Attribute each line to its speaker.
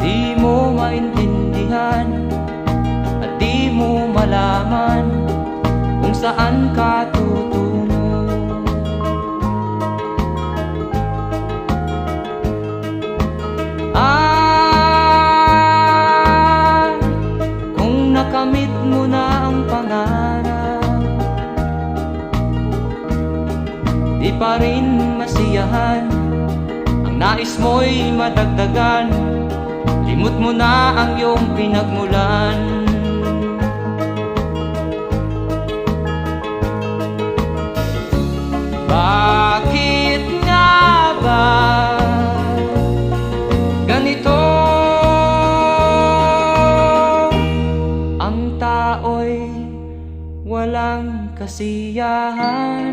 Speaker 1: Di mo maintindihan at di mo malaman kung saan ka tutungo. Kung nakamit mo na ang pangarap, di pa rin masiyahan, ang nais mo'y madagdagan. Limot mo na ang iyong pinagmulan. Bakit nga ba ganito? Ang tao'y walang kasiyahan.